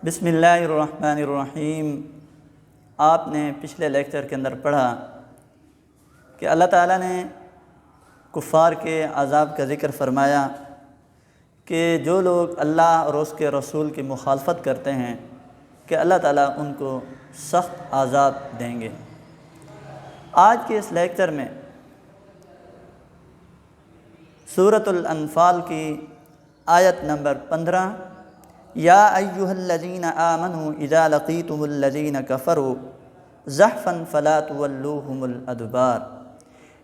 بسم اللہ الرحمن الرحیم۔ آپ نے پچھلے لیکچر کے اندر پڑھا کہ اللہ تعالیٰ نے کفار کے عذاب کا ذکر فرمایا کہ جو لوگ اللہ اور اس کے رسول کی مخالفت کرتے ہیں کہ اللہ تعالیٰ ان کو سخت عذاب دیں گے۔ آج کے اس لیکچر میں سورۃ الانفال کی آیت نمبر 15 یا ایھا الذین آمنوا اذا لقیتم الذین کفروا زحفا فلا تولوہم الادبار،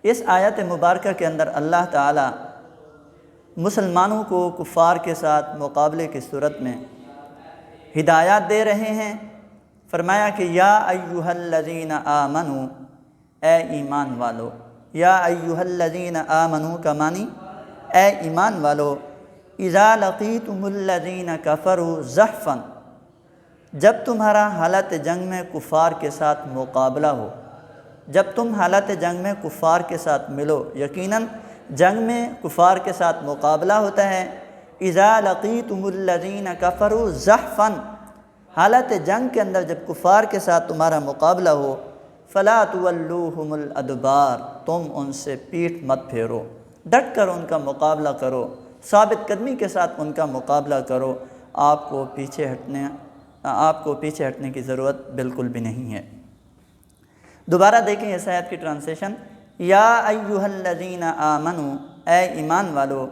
اس آیت مبارکہ کے اندر اللہ تعالی مسلمانوں کو کفار کے ساتھ مقابلے کی صورت میں ہدایات دے رہے ہیں۔ فرمایا کہ یا ایھا الذین آمنوا، اے ایمان والو۔ یا ایھا الذین آمنوا کا معنی اے ایمان والو، اذا لقیتم الذین کفروا زحفا، جب تمہارا حالت جنگ میں کفار کے ساتھ مقابلہ ہو، جب تم حالت جنگ میں کفار کے ساتھ ملو، یقیناً جنگ میں کفار کے ساتھ مقابلہ ہوتا ہے۔ اذا لقیتم الذین کفروا زحفا، حالت جنگ کے اندر جب کفار کے ساتھ تمہارا مقابلہ ہو، فلا تولوہم الادبار، تم ان سے پیٹھ مت پھیرو، ڈٹ کر ان کا مقابلہ کرو، ثابت قدمی کے ساتھ ان کا مقابلہ کرو۔ آپ کو پیچھے ہٹنے کی ضرورت بالکل بھی نہیں ہے۔ دوبارہ دیکھیں اس آیت کی ٹرانسلیشن، یا ایھا الذین آمنوا، اے ایمان والو،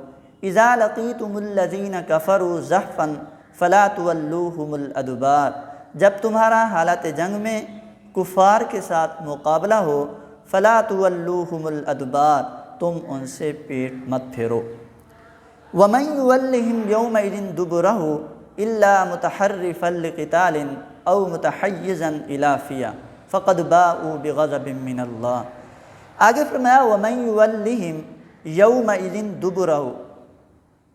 اذا لقیتم الذین کفروا زحفا فلا تولوہم الادبار، جب تمہارا حالت جنگ میں کفار کے ساتھ مقابلہ ہو، فلا تولوہم الادبار، تم ان سے پیٹھ مت پھیرو۔ وَمَن يُوَلِّهِمْ يَوْمَئِذٍ دُبُرَهُ إِلَّا مُتَحَرِّفًا لِقِتَالٍ أَوْ مُتَحَيِّزًا إِلَىٰ فِئَةٍ فَقَدْ بَاءُوا بِغَضَبٍ مِّنَ اللَّهِ۔ آگے فرمایا وَمَن يُوَلِّهِمْ يَوْمَئِذٍ دُبُرَهُ،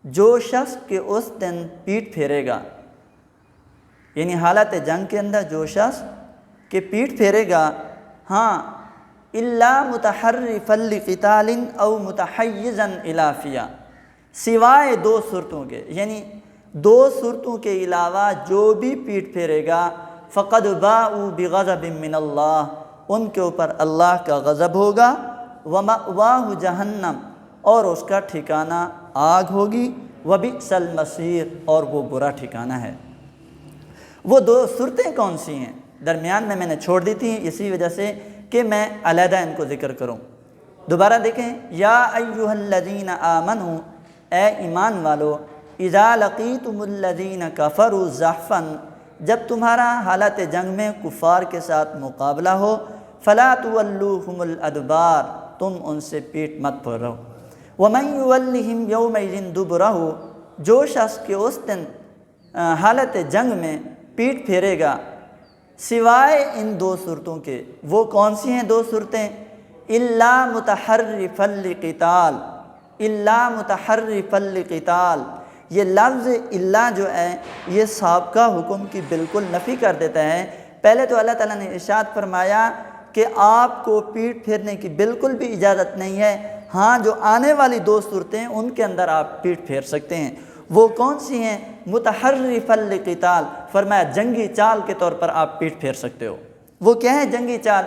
جو شخص کہ اس دن پیٹھ پھیرے گا، یعنی حالت جنگ کے اندر جو شخص کہ پیٹھ پھیرے گا، ہاں، إِلَّا مُتَحَرِّفًا لِقِتَالٍ أَوْ مُتَحَيِّزًا إِلَىٰ فِئَةٍ، سوائے دو صورتوں کے، یعنی دو صورتوں کے علاوہ جو بھی پیٹھ پھیرے گا، فقد باءوا بغضب من اللہ، ان کے اوپر اللہ کا غضب ہوگا، ومأواہ جہنم، اور اس کا ٹھکانہ آگ ہوگی، وبئس المصیر، اور وہ برا ٹھکانہ ہے۔ وہ دو صورتیں کون سی ہیں؟ درمیان میں نے چھوڑ دی تھی اسی وجہ سے کہ میں علیحدہ ان کو ذکر کروں۔ دوبارہ دیکھیں، یا ایھا الذین آمنوا، اے ایمان والو، اذا لقیتم الذین کفروا زحفا، جب تمہارا حالت جنگ میں کفار کے ساتھ مقابلہ ہو، فلا تولوہم الادبار، تم ان سے پیٹھ مت پھیرو۔ ومن یولہم یومئذ دبرہ، جو شخص کہ اس دن حالت جنگ میں پیٹھ پھیرے گا، سوائے ان دو صورتوں کے۔ وہ کون سی ہیں دو صورتیں؟ الا متحرفا لقتال، الا متحرفا لقتال، یہ لفظ الا جو ہے یہ سابقہ حکم کی بالکل نفی کر دیتا ہے۔ پہلے تو اللہ تعالیٰ نے ارشاد فرمایا کہ آپ کو پیٹھ پھیرنے کی بالکل بھی اجازت نہیں ہے، ہاں جو آنے والی دو صورتیں ان کے اندر آپ پیٹھ پھیر سکتے ہیں۔ وہ کون سی ہیں؟ متحرفا لقتال، فرمایا جنگی چال کے طور پر آپ پیٹھ پھیر سکتے ہو۔ وہ کیا ہے جنگی چال؟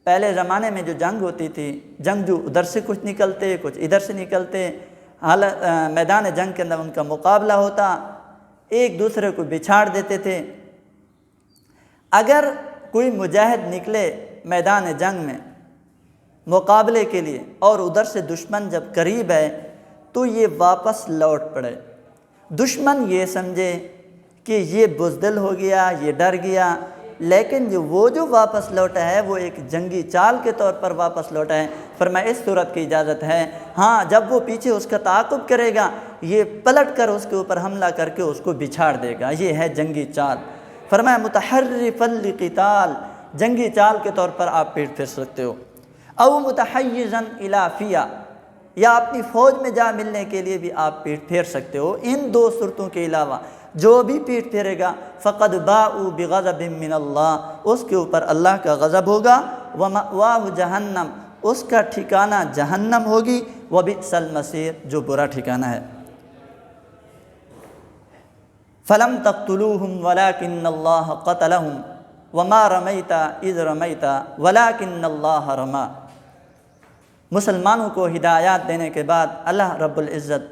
پہلے زمانے میں جو جنگ ہوتی تھی، جنگ جو ادھر سے کچھ نکلتے کچھ ادھر سے نکلتے، میدان جنگ کے اندر ان کا مقابلہ ہوتا، ایک دوسرے کو بچھاڑ دیتے تھے۔ اگر کوئی مجاہد نکلے میدان جنگ میں مقابلے کے لیے اور ادھر سے دشمن جب قریب ہے تو یہ واپس لوٹ پڑے، دشمن یہ سمجھے کہ یہ بزدل ہو گیا، یہ ڈر گیا، لیکن جو واپس لوٹا ہے وہ ایک جنگی چال کے طور پر واپس لوٹا ہے۔ فرمایا اس صورت کی اجازت ہے، ہاں جب وہ پیچھے اس کا تعاقب کرے گا، یہ پلٹ کر اس کے اوپر حملہ کر کے اس کو بچھاڑ دے گا، یہ ہے جنگی چال۔ فرمایا متحرفا لقتال، جنگی چال کے طور پر آپ پیٹھ پھیر سکتے ہو۔ او متحیزا الی فئہ، یا اپنی فوج میں جا ملنے کے لیے بھی آپ پیٹھ پھیر سکتے ہو۔ ان دو صورتوں کے علاوہ جو بھی پیٹھ پھیرے گا، فقد باءوا بغضب من اللہ، اس کے اوپر اللہ کا غضب ہوگا، ومأواہ جہنم، اس کا ٹھکانہ جہنم ہوگی، وبئس المصیر، جو برا ٹھکانہ ہے۔ فلم تقتلوہم ولکن اللہ قتلہم وما رمیت اذ رمیت ولکن اللہ رما۔ مسلمانوں کو ہدایات دینے کے بعد اللہ رب العزت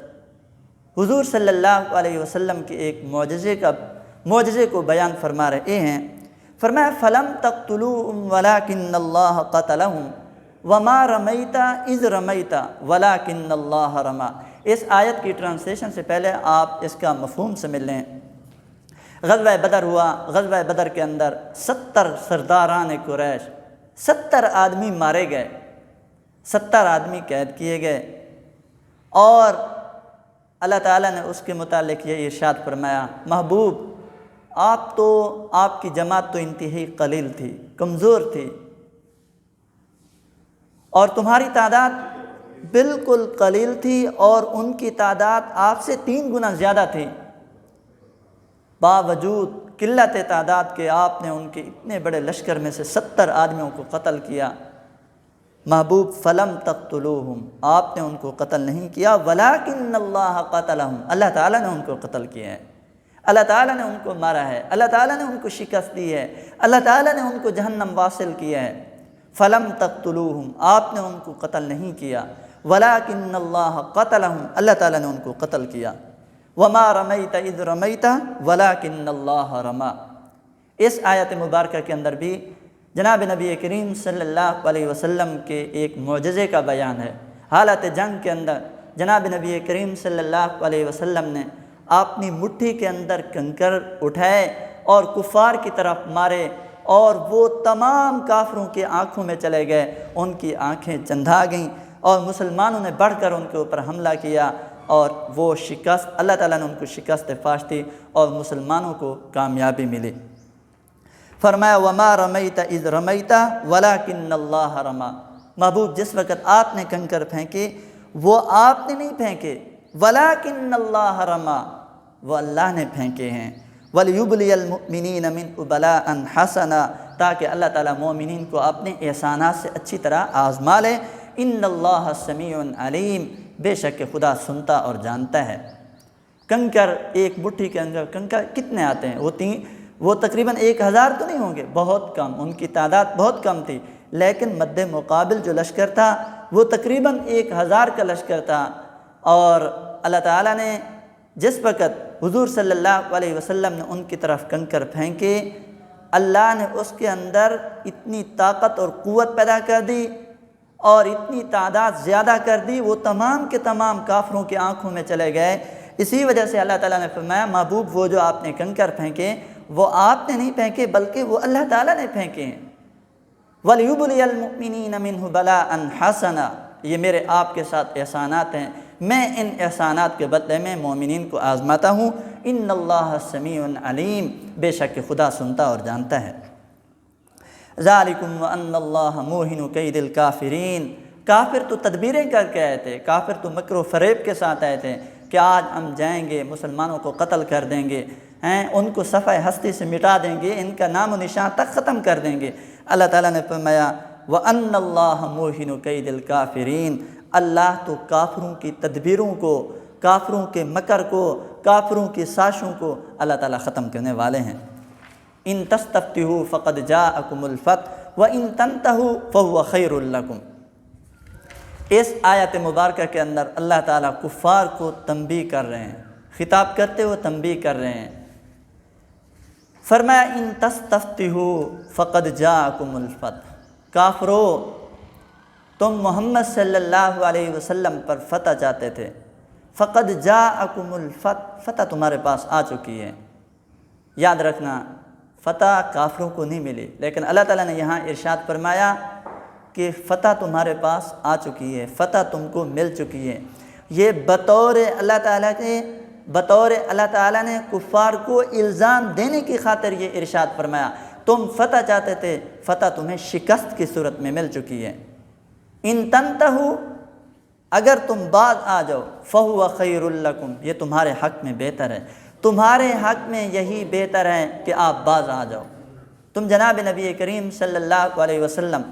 حضور صلی اللہ علیہ وسلم کے ایک معجزے کو بیان فرما رہے ہیں۔ فرمایا فلم تقتلوہم ولکن اللہ قتلہم وما رمیت اذ رمیت ولکن اللہ رما۔ اس آیت کی ٹرانسلیشن سے پہلے آپ اس کا مفہوم سمجھ لیں۔ غزوہ بدر ہوا، غزوہ بدر کے اندر 70 سرداران قریش، 70 آدمی مارے گئے، 70 آدمی قید کیے گئے، اور اللہ تعالیٰ نے اس کے متعلق یہ ارشاد فرمایا، محبوب آپ کی جماعت تو انتہائی قلیل تھی، کمزور تھی، اور تمہاری تعداد بالکل قلیل تھی، اور ان کی تعداد آپ سے 3 گنا زیادہ تھی۔ باوجود قلت تعداد کے آپ نے ان کے اتنے بڑے لشکر میں سے 70 آدمیوں کو قتل کیا۔ محبوب فلم تقتلوہم، آپ نے ان کو قتل نہیں کیا، ولکن اللہ قتلہم، اللہ تعالیٰ نے ان کو قتل کیا ہے، اللہ تعالیٰ نے ان کو مارا ہے، اللہ تعالیٰ نے ان کو شکست دی ہے، اللہ تعالیٰ نے ان کو جہنم واصل کیا ہے۔ فلم تقتلوہم، آپ نے ان کو قتل نہیں کیا، ولکن اللہ قتلہم، اللہ تعالیٰ نے ان کو قتل کیا۔ وما رمیت اذ رمیت ولکن اللہ رما۔ اس آیت مبارکہ کے اندر بھی جناب نبی کریم صلی اللہ علیہ وسلم کے ایک معجزے کا بیان ہے۔ حالت جنگ کے اندر جناب نبی کریم صلی اللہ علیہ وسلم نے اپنی مٹھی کے اندر کنکر اٹھائے اور کفار کی طرف مارے، اور وہ تمام کافروں کی آنکھوں میں چلے گئے، ان کی آنکھیں چندھا گئیں، اور مسلمانوں نے بڑھ کر ان کے اوپر حملہ کیا، اور وہ شکست، اللہ تعالیٰ نے ان کو شکست فاش دی اور مسلمانوں کو کامیابی ملی۔ فرمایا وما رمیت اذ رمیت ولکن اللہ رما۔ محبوب جس وقت آپ نے کنکر پھینکے وہ آپ نے نہیں پھینکے، ولکن اللہ رما، وہ اللہ نے پھینکے ہیں۔ وَلِيُبْلِيَ الْمُؤْمِنِينَ مِنْهُ بَلَاءً حَسَنًا، تاکہ اللہ تعالیٰ مومنین کو اپنے احسانات سے اچھی طرح آزما لے۔ ان اللہ سمیع علیم، بے شک کہ خدا سنتا اور جانتا ہے۔ کنکر ایک مٹھی کے اندر کنکر کتنے آتے ہیں؟ وہ تقریباً 1000 تو نہیں ہوں گے، بہت کم، ان کی تعداد بہت کم تھی، لیکن مد مقابل جو لشکر تھا وہ تقریباً 1000 کا لشکر تھا۔ اور اللہ تعالیٰ نے جس وقت حضور صلی اللہ علیہ وسلم نے ان کی طرف کنکر پھینکے، اللہ نے اس کے اندر اتنی طاقت اور قوت پیدا کر دی اور اتنی تعداد زیادہ کر دی، وہ تمام کے تمام کافروں کی آنکھوں میں چلے گئے۔ اسی وجہ سے اللہ تعالیٰ نے فرمایا محبوب وہ جو آپ نے کنکر پھینکے وہ آپ نے نہیں پھینکے بلکہ وہ اللہ تعالیٰ نے پھینکے ہیں۔ وَلِيُبْلِيَ الْمُؤْمِنِينَ مِنْهُ بَلَاءً حَسَنًا، یہ میرے آپ کے ساتھ احسانات ہیں، میں ان احسانات کے بدلے میں مومنین کو آزماتا ہوں۔ ان اللہ سمیع علیم، بے شک کہ خدا سنتا اور جانتا ہے۔ ذالکم وان اللہ موہن کید الکافرین، کافر تو تدبیریں کر کے آئے تھے، کافر تو مکر و فریب کے ساتھ آئے تھے کہ آج ہم جائیں گے مسلمانوں کو قتل کر دیں گے، ان کو صفحہ ہستی سے مٹا دیں گے، ان کا نام و نشان تک ختم کر دیں گے۔ اللہ تعالیٰ نے فرمایا وَأَنَّ اللَّهَ مُوهِنُ كَيْدِ الْكَافِرِينَ، اللہ تو کافروں کی تدبیروں کو، کافروں کے مکر کو، کافروں کی سازشوں کو اللہ تعالیٰ ختم کرنے والے ہیں۔ ان تستفتحوا فقد جاءکم الفتح وان تنتہوا فهو خیر لکم۔ اس آیت مبارکہ کے اندر اللہ تعالیٰ کفار کو تنبیہ کر رہے ہیں، خطاب کرتے ہوئے تنبیہ کر رہے ہیں۔ فرمایا ان تستفتحوا فقد جاءکم الفتح، کافرو تم محمد صلی اللہ علیہ وسلم پر فتح چاہتے تھے، فقد جاءکم الفتح، فتح تمہارے پاس آ چکی ہے۔ یاد رکھنا فتح کافروں کو نہیں ملی، لیکن اللہ تعالیٰ نے یہاں ارشاد فرمایا کہ فتح تمہارے پاس آ چکی ہے، فتح تم کو مل چکی ہے۔ یہ بطور اللہ تعالیٰ نے کفار کو الزام دینے کی خاطر یہ ارشاد فرمایا، تم فتح چاہتے تھے، فتح تمہیں شکست کی صورت میں مل چکی ہے۔ ان تنتہوا، اگر تم باز آ جاؤ، فہو خیر لکم، یہ تمہارے حق میں بہتر ہے، تمہارے حق میں یہی بہتر ہے کہ آپ باز آ جاؤ۔ تم جناب نبی کریم صلی اللہ علیہ وسلم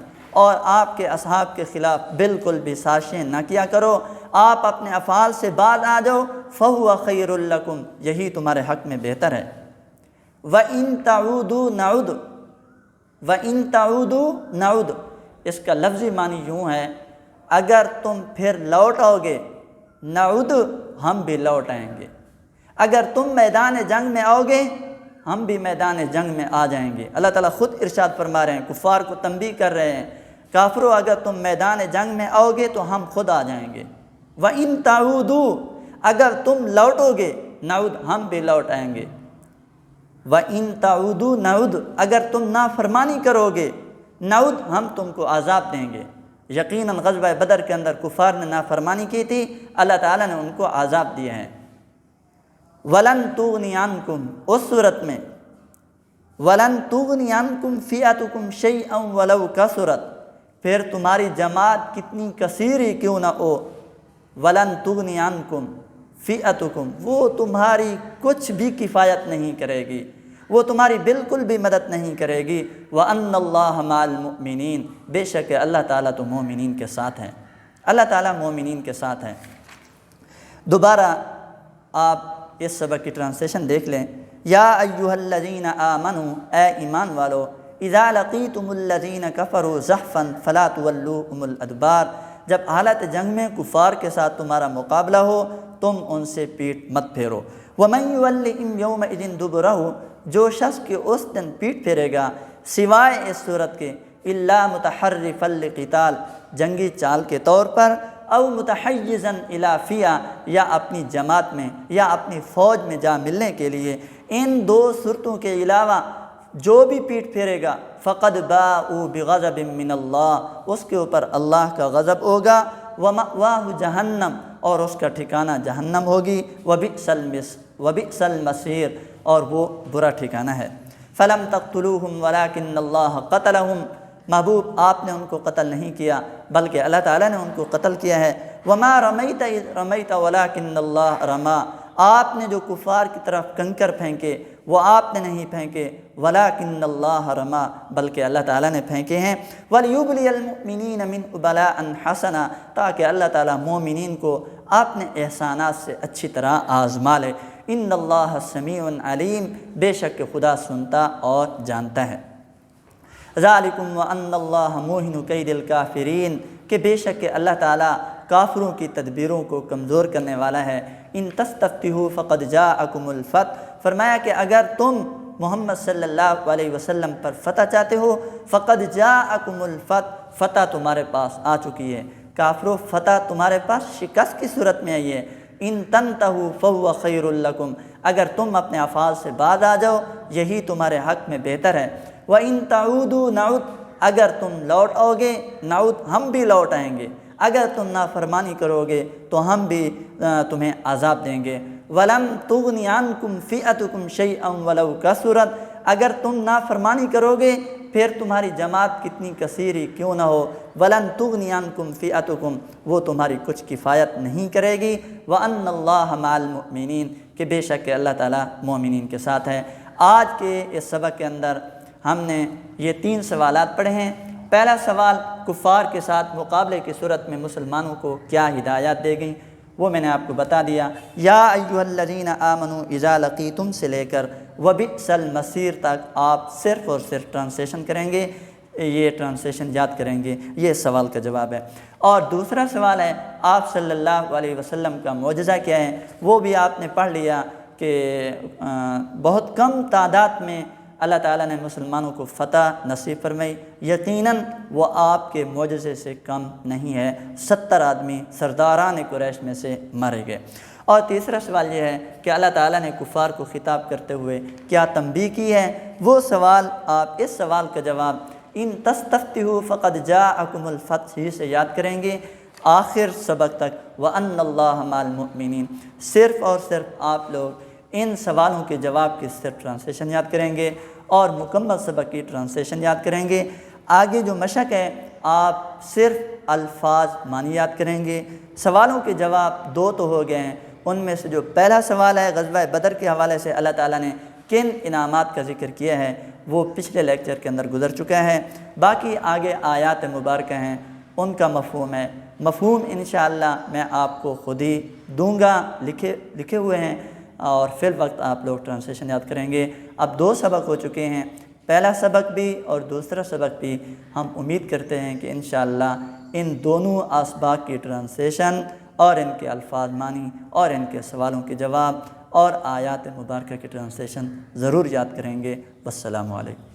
اور آپ کے اصحاب کے خلاف بالکل بھی سازشیں نہ کیا کرو، آپ اپنے افعال سے باز آ جاؤ، فَهُوَ خَيْرٌ لَكُمْ، یہی تمہارے حق میں بہتر ہے۔ وَإِن تَعُودُوا نَعُدْ، وَإِن تَعُودُوا نَعُدْ، اس کا لفظی معنی یوں ہے اگر تم پھر لوٹ آؤ گے، نعود ہم بھی لوٹ آئیں گے، اگر تم میدان جنگ میں آؤ گے ہم بھی میدان جنگ میں آ جائیں گے۔ اللہ تعالیٰ خود ارشاد فرما رہے ہیں، کفار کو تنبیہ کر رہے ہیں، کافرو اگر تم میدان جنگ میں آؤ گے تو ہم خود آ جائیں گے۔ وَإِن تَعُودُوا، اگر تم لوٹو گے، نعود ہم بھی لوٹ آئیں گے۔ وَإِن تَعُودُوا نَعُودْ، اگر تم نافرمانی کرو گے، نعود ہم تم کو عذاب دیں گے۔ یقیناً غزوہ بدر کے اندر کفار نے نافرمانی کی تھی، اللہ تعالیٰ نے ان کو عذاب دیا ہے۔ وَلَن تُغْنِيَ عَنْكُمْ، اس صورت میں وَلَن تُغْنِيَ عَنْكُمْ فِئَتُكُمْ شَيْئًا وَلَوْ كَثُرَتْ، پھر تمہاری جماعت کتنی کثیر ہی کیوں نہ ہو، وَلَن تُغْنِيَ عَنْكُمْ فِئَتُكُمْ، وہ تمہاری کچھ بھی کفایت نہیں کرے گی، وہ تمہاری بالکل بھی مدد نہیں کرے گی۔ وَأَنَّ اللَّهَ مَعَ الْمُؤْمِنِينَ، بے شک اللہ تعالیٰ تو مومنین کے ساتھ ہے، اللہ تعالیٰ مومنین کے ساتھ ہے۔ دوبارہ آپ اس سبق کی ٹرانسلیشن دیکھ لیں۔ یا ایھا الذین آمنوا، اے ایمان والو، اذا لقیتم الذین کفروا زحفا فلا تولوهم الادبار، جب حالت جنگ میں کفار کے ساتھ تمہارا مقابلہ ہو تم ان سے پیٹ مت پھیرو۔ ومن یولہم یومئذ دبرہ، جو شخص کہ اس دن پیٹ پھیرے گا سوائے اس صورت کے، الا متحرفا لقتال، جنگی چال کے طور پر، او متحیزا الی فئہ، یا اپنی جماعت میں یا اپنی فوج میں جا ملنے کے لیے، ان دو صورتوں کے علاوہ جو بھی پیٹ پھیرے گا فقد باءوا بغضب من اللہ، اس کے اوپر اللہ کا غضب ہوگا، ومأواہ جہنم، اور اس کا ٹھکانہ جہنم ہوگی، وبئس المصیر، اور وہ برا ٹھکانہ ہے۔ فلم تقتلوہم ولکن اللہ قتلہم، محبوب آپ نے ان کو قتل نہیں کیا بلکہ اللہ تعالیٰ نے ان کو قتل کیا ہے۔ وما رمیت اذ رمیت ولکن اللہ رمی، آپ نے جو کفار کی طرف کنکر پھینکے وہ آپ نے نہیں پھینکے، ولکن اللہ رمی، بلکہ اللہ تعالیٰ نے پھینکے ہیں۔ ولیبلی المؤمنین منہ بلاء حسنا، تاکہ اللہ تعالیٰ مومنین کو اپنے احسانات سے اچھی طرح آزما لے۔ ان اللہ سمیع علیم، بے شک خدا سنتا اور جانتا ہے۔ ذالکم وان اللہ موہن کید الکافرین، کہ بے شک اللہ تعالیٰ کافروں کی تدبیروں کو کمزور کرنے والا ہے۔ ان تستفتحوا فقد جاءکم الفتح، فرمایا کہ اگر تم محمد صلی اللہ علیہ وسلم پر فتح چاہتے ہو، فقد جاءکم الفتح، فتح تمہارے پاس آ چکی ہے۔ کافروں، فتح تمہارے پاس شکست کی صورت میں آئی ہے۔ ان تنتہوا فہو خیر لکم، اگر تم اپنے افعال سے باز آ جاؤ یہی تمہارے حق میں بہتر ہے۔ وَإِن تَعُودُوا نَعُدْ، اگر تم لوٹ آؤ گے، نعود ہم بھی لوٹ آئیں گے، اگر تم نافرمانی کرو گے تو ہم بھی تمہیں عذاب دیں گے۔ وَلَن تُغْنِيَ عَنْكُمْ فِئَتُكُمْ شَيْئًا وَلَوْ كَثُرَتْ، اگر تم نافرمانی کرو گے پھر تمہاری جماعت کتنی کثیر ہی کیوں نہ ہو، وَلَن تُغْنِيَ عَنْكُمْ فِئَتُكُمْ، وہ تمہاری کچھ کفایت نہیں کرے گی۔ وَأَنَّ اللَّهَ مَعَ الْمُؤْمِنِينَ، کہ بے شک اللہ تعالیٰ مومنین کے ساتھ ہے۔ آج کے اس سبق کے اندر ہم نے یہ 3 سوالات پڑھے ہیں۔ پہلا سوال، کفار کے ساتھ مقابلے کی صورت میں مسلمانوں کو کیا ہدایات دے گئیں، وہ میں نے آپ کو بتا دیا۔ یا ایھا الذین آمنوا اذا لقیتم سے لے کر وبئس المصیر تک آپ صرف اور صرف ٹرانسلیشن کریں گے، یہ ٹرانسلیشن یاد کریں گے، یہ سوال کا جواب ہے۔ اور دوسرا سوال ہے، آپ صلی اللہ علیہ وسلم کا معجزہ کیا ہے، وہ بھی آپ نے پڑھ لیا کہ بہت کم تعداد میں اللہ تعالیٰ نے مسلمانوں کو فتح نصیب فرمائی، یقیناً وہ آپ کے معجزے سے کم نہیں ہے۔ 70 آدمی سرداران قریش میں سے مارے گئے۔ اور تیسرا سوال یہ ہے کہ اللہ تعالیٰ نے کفار کو خطاب کرتے ہوئے کیا تنبیہ کی ہے، وہ سوال آپ اس سوال کا جواب ان تستفتحوا فقد جاءکم الفتح ہی سے یاد کریں گے آخر سبق تک۔ وَأَنَّ اللَّهَ مَعَ الْمُؤْمِنِينَ، صرف اور صرف آپ لوگ ان سوالوں کے جواب کی صرف ٹرانسلیشن یاد کریں گے اور مکمل سبق کی ٹرانسلیشن یاد کریں گے۔ آگے جو مشق ہے، آپ صرف الفاظ معنی یاد کریں گے۔ سوالوں کے جواب 2 تو ہو گئے ہیں، ان میں سے جو پہلا سوال ہے غزوہ بدر کے حوالے سے اللہ تعالیٰ نے کن انعامات کا ذکر کیا ہے وہ پچھلے لیکچر کے اندر گزر چکا ہے۔ باقی آگے آیات مبارکہ ہیں، ان کا مفہوم ہے مفہوم انشاءاللہ میں آپ کو خود ہی دوں گا، لکھے ہوئے ہیں، اور فی الوقت آپ لوگ ٹرانسلیشن یاد کریں گے۔ اب 2 سبق ہو چکے ہیں، پہلا سبق بھی اور دوسرا سبق بھی ہم امید کرتے ہیں کہ انشاءاللہ ان دونوں اسباق کی ٹرانسلیشن اور ان کے الفاظ معنی اور ان کے سوالوں کے جواب اور آیات مبارکہ کی ٹرانسلیشن ضرور یاد کریں گے۔ والسلام علیکم۔